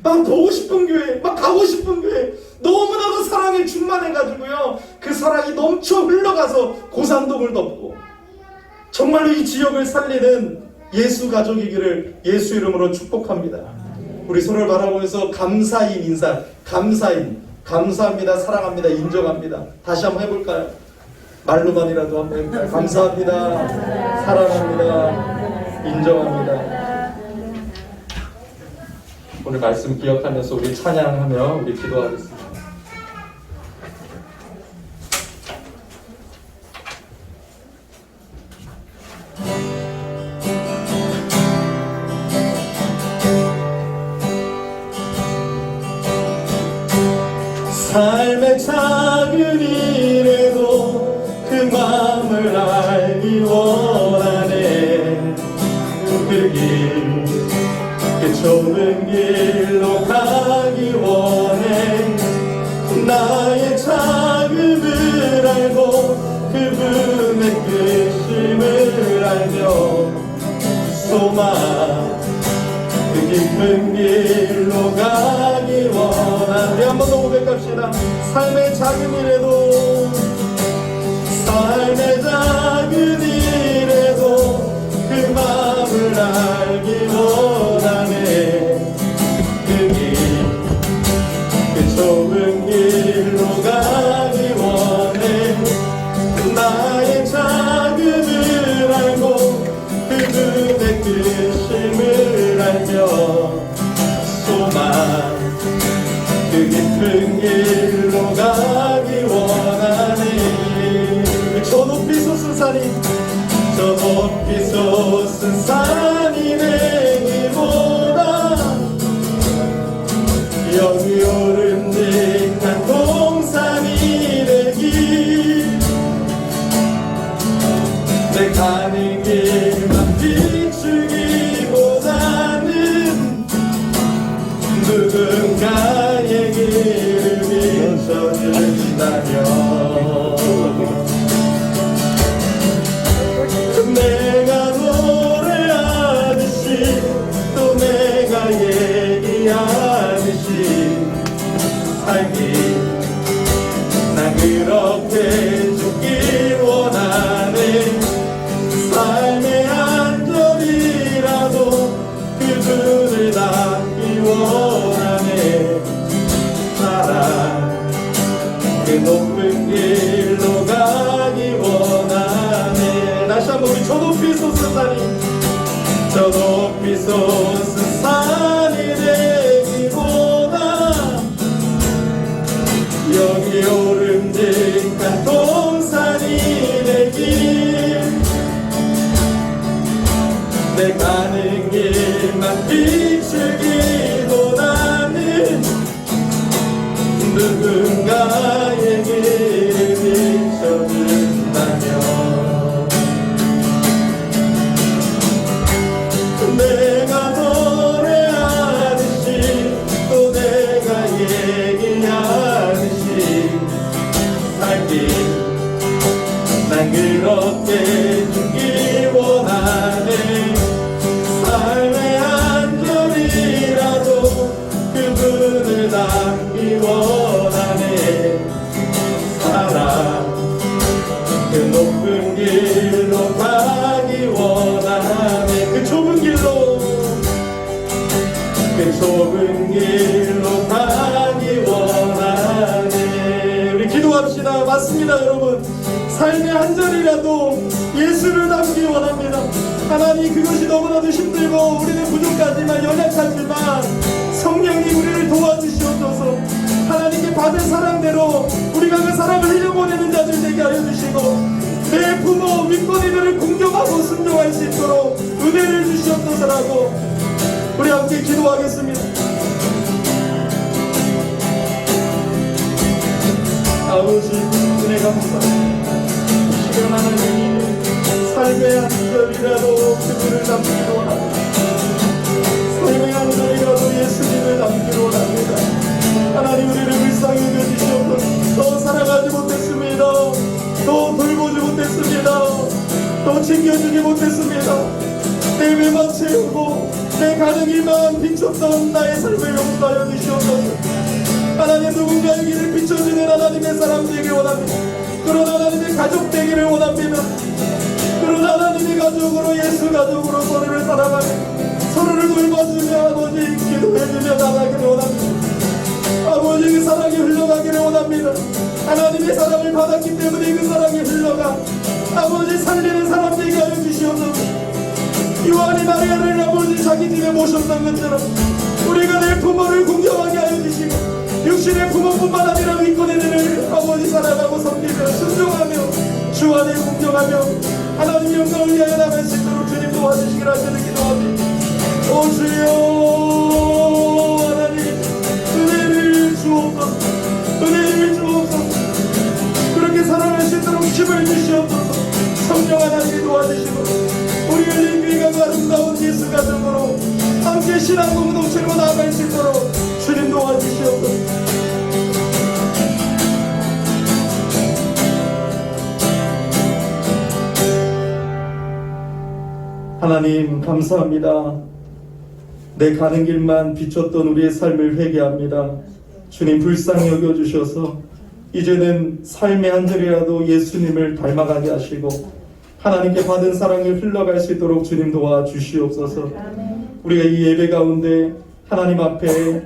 막 보고 싶은 교회, 막 가고 싶은 교회, 너무나도 사랑이 충만해가지고요, 그 사랑이 넘쳐 흘러가서 고산동을 덮고 정말로 이 지역을 살리는 예수 가족이기를 예수 이름으로 축복합니다. 우리 서로를 바라보면서 감사인 인사, 감사인, 감사합니다, 사랑합니다, 인정합니다. 다시 한번 해볼까요? 말로만이라도 한번 해볼까요? 감사합니다, 사랑합니다, 인정합니다. 오늘 말씀 기억하면서 우리 찬양하며 우리 기도하겠습니다. 삶의 작은 일에도 그 마음을 알기 원하네. 그 길, 그 좁은 길로 가기 원해. 나의 자금을 알고 그분의 끝임을 알며 소망 그 깊은 길로 가기 원하네. 한 번 더 고백합시다. 삶의 작은 일에도, 삶의 작은 일에도 그 마음을 알기 원하네. 그 길, 그 좁은 길로 가기 원해. 나의 자금을 알고 그분의 뜻임을 알며 소망 그 깊은 길로 가기 원하네. 저 높이 솟은 산이, 저 높이 솟은 산이 되기보다 여기 오름직한 동산이 되기. 내 가는 길만 비추기보다는 누군가의 길을 비춰준다면 내가 노래하듯이 또 내가 얘기하듯이 살기, 난 그렇게 죽길 원하네. 삶의 한 절이라도 그분을 닮기 원하네. 사랑 그 높은 길로 가기 원하네. 다시 한번 우리 저 높이 솟은 산이, 저 높이 솟은 산이 되기보다 여기 오름직한 동산이 되기. 내 가는 길만 비추기보다는 누군가의 길을 비춰준다면 내가 노래하듯이 또 내가 얘기하듯이 살기, 난 그렇게 죽기 원하네. 삶의 한 절이라도 그분을 닮기 원하네. 사랑 그 높은 길로 가기 원하네. 그 좁은 길로, 그 좁은 길로 가기 원하네. 우리 기도합시다. 맞습니다, 여러분. 삶의 한 절이라도 예수를 닮기 원합니다. 하나님, 그것이 너무나도 힘들고 우리는 부족하지만 연약하지만 성령님 우리를 도와주시옵소서. 하나님께 받은 사랑대로 우리가 그 사랑을 흘려보내는 자들 되게 하여 주시고, 내 부모 윗거리들을 공경하고 순종할 수 있도록 은혜를 주시옵소서라고 우리 함께 기도하겠습니다. 아버지 은혜 감사합니다. 시간 하나님 삶의 한 절이라도 그분을 담기로 합니다. 삶의 한 절이라도 예수님을 담기로 합니다. 하나님 우리를 불쌍히 여겨주시옵소서. 더 사랑하지 못했습니다. 더 돌보지 못했습니다. 더 챙겨주지 못했습니다. 내 배만 채우고 내 가는 길만 비췄던 나의 삶을 용서하여 주시옵소서. 하나님 누군가에게를 비춰주는 하나님의 사람 되길 원합니다. 그런 하나님의 가족 되기를 원합니다. 그런 하나님의 가족으로 예수 가족으로 서로를 사랑하며 서로를 돌봐주며 아버지 기도해주며 나가기를 원합니다. 아버지 그 사랑이 흘러가기를 원합니다. 하나님의 사랑을 받았기 때문에 그 사랑이 흘러가 아버지 살리는 사람 되게 하여 주시옵소서. 요한이 마리아를 아버지 자기 집에 모셨던 것처럼 우리가 내 부모를 공경하게 하여 주시고 육신의 부모뿐만 아니라 위권의 들을 아버지 사랑하고 섬기며 순종하며 주 안에 공경하며 하나님 영광을 위하여 나갈 수 있도록 주님 도와주시기를 하시는 기도합니다. 오 주여 하나님 은혜를 주옵소서. 은혜를 주옵소서. 그렇게 살아갈 수 있도록 힘을 주시옵소서. 성령 하나님이 도와주시고 우리 열린 귀가 아름다운 예수 가정으로 함께 신앙 공동체로 나아갈 수 있도록 주님 도와주시옵소서. 하나님 감사합니다. 내 가는 길만 비췄던 우리의 삶을 회개합니다. 주님 불쌍히 여겨주셔서 이제는 삶의 한 절이라도 예수님을 닮아가게 하시고 하나님께 받은 사랑을 흘러갈 수 있도록 주님 도와주시옵소서. 우리가 이 예배 가운데 하나님 앞에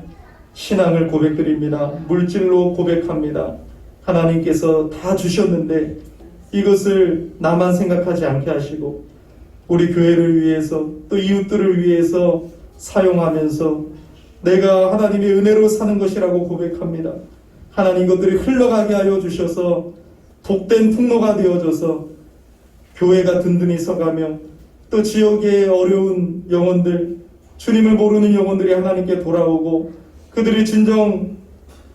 신앙을 고백드립니다. 물질로 고백합니다. 하나님께서 다 주셨는데 이것을 나만 생각하지 않게 하시고 우리 교회를 위해서 또 이웃들을 위해서 사용하면서 내가 하나님의 은혜로 사는 것이라고 고백합니다. 하나님 것들이 흘러가게 하여 주셔서 복된 통로가 되어져서 교회가 든든히 서가며 또 지역의 어려운 영혼들 주님을 모르는 영혼들이 하나님께 돌아오고 그들이 진정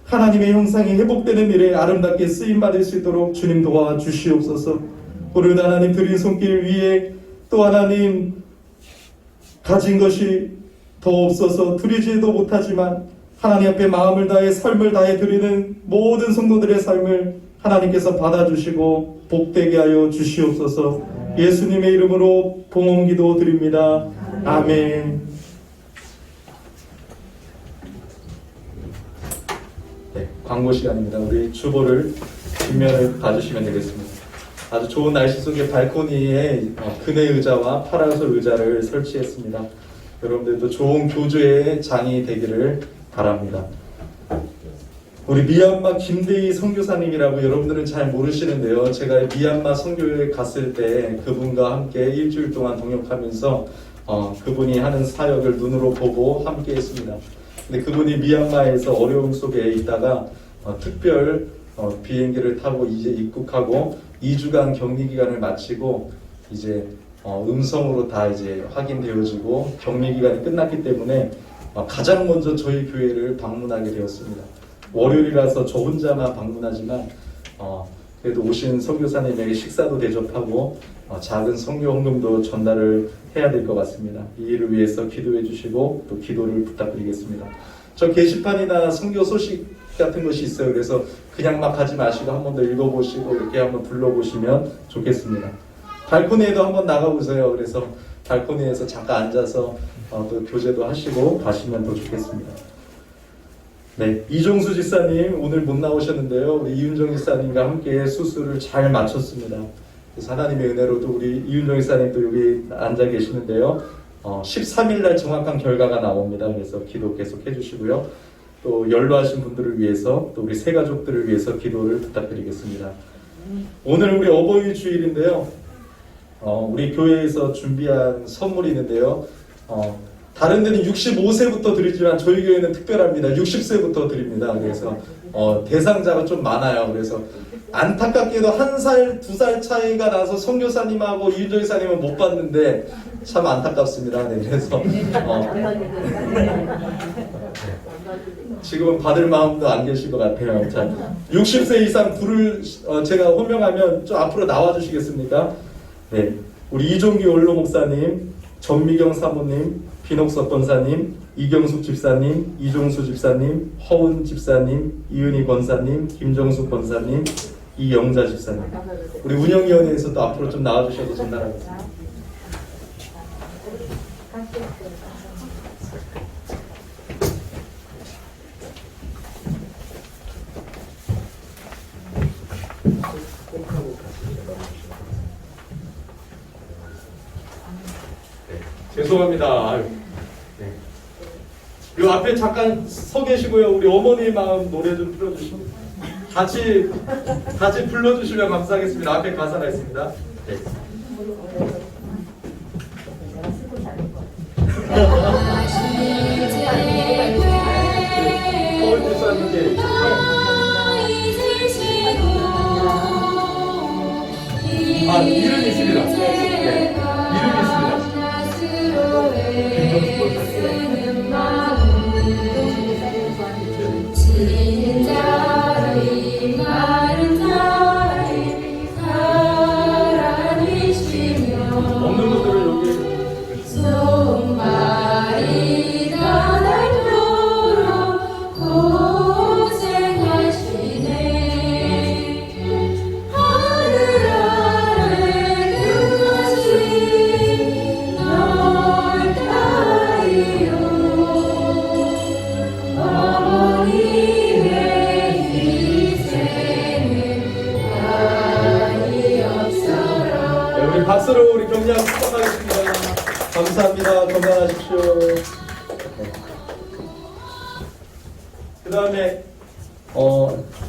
하나님의 형상이 회복되는 일에 아름답게 쓰임받을 수 있도록 주님 도와주시옵소서. 오늘 하나님 드린 손길 위에 또 하나님 가진 것이 더 없어서 드리지도 못하지만 하나님 앞에 마음을 다해 삶을 다해 드리는 모든 성도들의 삶을 하나님께서 받아주시고 복되게 하여 주시옵소서. 예수님의 이름으로 봉헌기도 드립니다. 아멘. 네, 광고 시간입니다. 우리 주보를 뒷면을 봐주시면 되겠습니다. 아주 좋은 날씨 속에 발코니에 그네 의자와 파라솔 의자를 설치했습니다. 여러분들도 좋은 교주의 장이 되기를 바랍니다. 우리 미얀마 김대희 선교사님이라고 여러분들은 잘 모르시는데요. 제가 미얀마 선교에 갔을 때 그분과 함께 일주일 동안 동역하면서 그분이 하는 사역을 눈으로 보고 함께 했습니다. 근데 그분이 미얀마에서 어려움 속에 있다가 특별 비행기를 타고 이제 입국하고 2주간 격리 기간을 마치고 이제 음성으로 다 이제 확인되어지고 격리 기간이 끝났기 때문에 가장 먼저 저희 교회를 방문하게 되었습니다. 월요일이라서 저 혼자만 방문하지만 그래도 오신 선교사님에게 식사도 대접하고 작은 선교 헌금도 전달을 해야 될 것 같습니다. 이 일을 위해서 기도해 주시고 또 기도를 부탁드리겠습니다. 저 게시판이나 선교 소식 같은 것이 있어요. 그래서 그냥 막 가지 마시고 한 번 더 읽어보시고 이렇게 한번 둘러보시면 좋겠습니다. 발코니에도 한번 나가보세요. 그래서 발코니에서 잠깐 앉아서 또 교제도 하시고 가시면 더 좋겠습니다. 네, 이종수 집사님 오늘 못 나오셨는데요. 우리 이윤정 집사님과 함께 수술을 잘 마쳤습니다. 그래서 하나님의 은혜로도 우리 이윤정 집사님도 여기 앉아 계시는데요. 13일날 정확한 결과가 나옵니다. 그래서 기도 계속 해주시고요. 또 연로하신 분들을 위해서 또 우리 새 가족들을 위해서 기도를 부탁드리겠습니다. 오늘 우리 어버이 주일인데요. 우리 교회에서 준비한 선물이 있는데요. 다른 데는 65세부터 드리지만 저희 교회는 특별합니다. 60세부터 드립니다. 그래서 대상자가 좀 많아요. 그래서 안타깝게도 1살, 2살 차이가 나서 선교사님하고 이윤정 이사님은 못 받는데 참 안타깝습니다. 네, 그래서 지금은 받을 마음도 안 계실 것 같아요. 자, 60세 이상 불을 제가 호명하면 좀 앞으로 나와 주시겠습니까? 네, 우리 이종기 원로 목사님, 전미경 사모님, 비녹석 권사님, 이경숙 집사님, 이종수 집사님, 허운 집사님, 이은희 권사님, 김정숙 권사님, 이영자 집사님. 우리 운영위원회에서도 앞으로 좀 나와주셔도 전달하겠습니다. 죄송합니다. 아유. 네. 요 앞에 잠깐 서 계시고요. 우리 어머니 마음 노래 좀 틀어주시고 같이 불러주시면 감사하겠습니다. 앞에 가사가 있습니다. 네. 이름이 있습니다. 네. 이름이 있습니다. 없는 분들은 여기 손발이 닿도록 고생하시네. 하늘 아래 그것이 넓다리요. 어머님의 희생은 아이 없어라. 우리 박수로 우리 격려 축복하겠습니다. 감사합니다. 건강하십시오. 그 다음에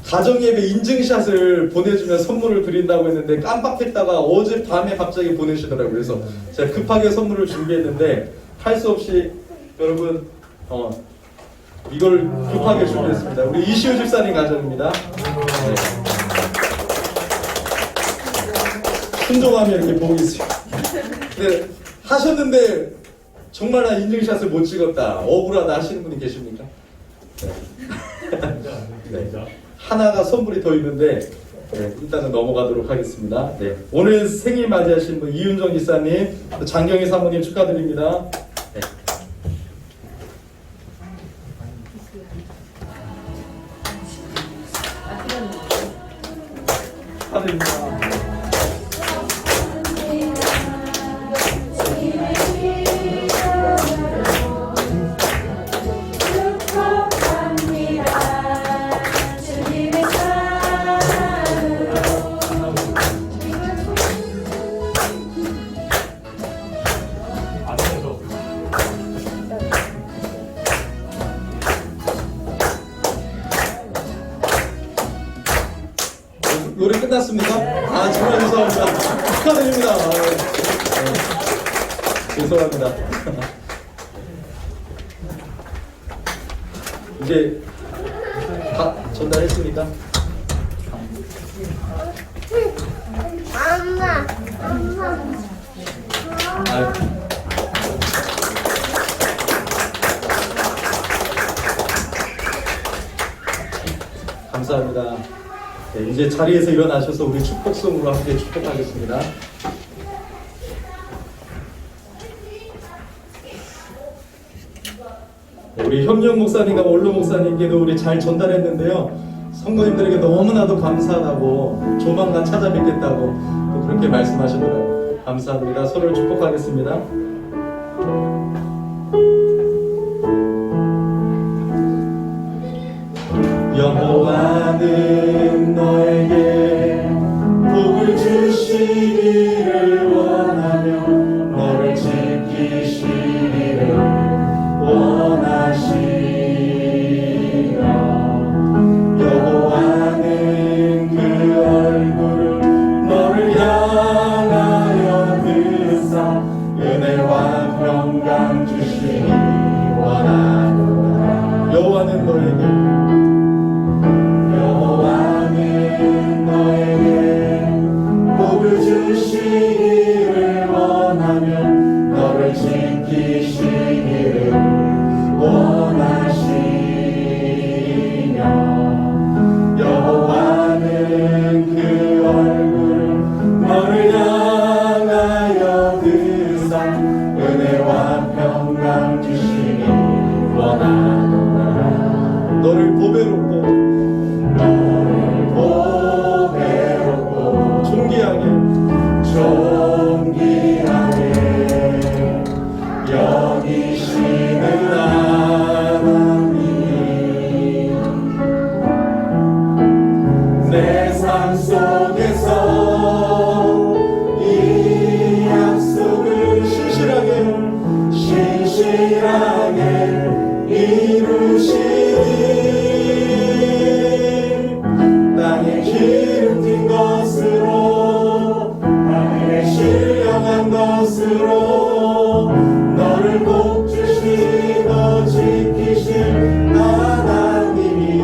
가정예배 인증샷을 보내주면 선물을 드린다고 했는데 깜빡했다가 어제 밤에 갑자기 보내시더라고요. 그래서 제가 급하게 선물을 준비했는데 할 수 없이 여러분 이걸 급하게 준비했습니다. 우리 이시우 집사님 가정입니다. 네. 순종하면 이렇게 복이 있어요. 근데 하셨는데 정말 나 인증샷을 못 찍었다, 억울하다 하시는 분이 계십니까? 네. 네. 하나가 선물이 더 있는데 일단은 넘어가도록 하겠습니다. 네. 오늘 생일 맞이하신 분 이윤정 기사님, 장경희 사모님 축하드립니다. 네. 축하드립니다. 노래 끝났습니까? 아, 정말 죄송합니다. 축하드립니다. 죄송합니다. 이제 다 전달했습니까? 엄마. 아유. 감사합니다. 네, 이제 자리에서 일어나셔서 우리 축복송으로 함께 축복하겠습니다. 네, 우리 협력 목사님과 원로 목사님께도 우리 잘 전달했는데요. 성도님들에게 너무나도 감사하다고, 조만간 찾아뵙겠다고 또 그렇게 말씀하시더라고요. 감사합니다. 서로를 축복하겠습니다. 여호와는 너에게 복을 주시기를 원하며 너를 지키시기를 원하시며 여호와는 그 얼굴을 너를 향하여 드사 은혜와 평강 지키시기를 원하시며 여호와는 그 얼굴 너를 향하여 드사 은혜와 평강 주시기 원하노라. 너를 보배롭고 존귀하게 여기시는 하나님 내 삶 속에서 이 약속을 신실하게 이루시니 땅에 기름진 것으로 하늘에 신령한 것으로 너를 꼭 주시고 지키실 하나님이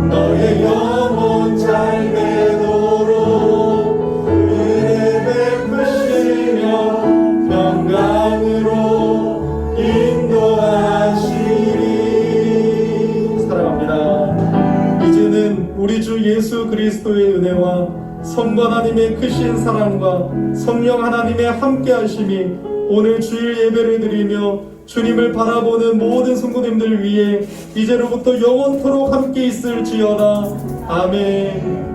너의 영혼 잘 되도록 은혜 베푸시며 평강으로 인도하시리. 사랑합니다. 이제는 우리 주 예수 그리스도의 은혜와 성부 하나님의 크신 사랑과 성령 하나님의 함께하심이 오늘 주일 예배를 드리며 주님을 바라보는 모든 성도님들 위해 이제로부터 영원토록 함께 있을지어다. 아멘.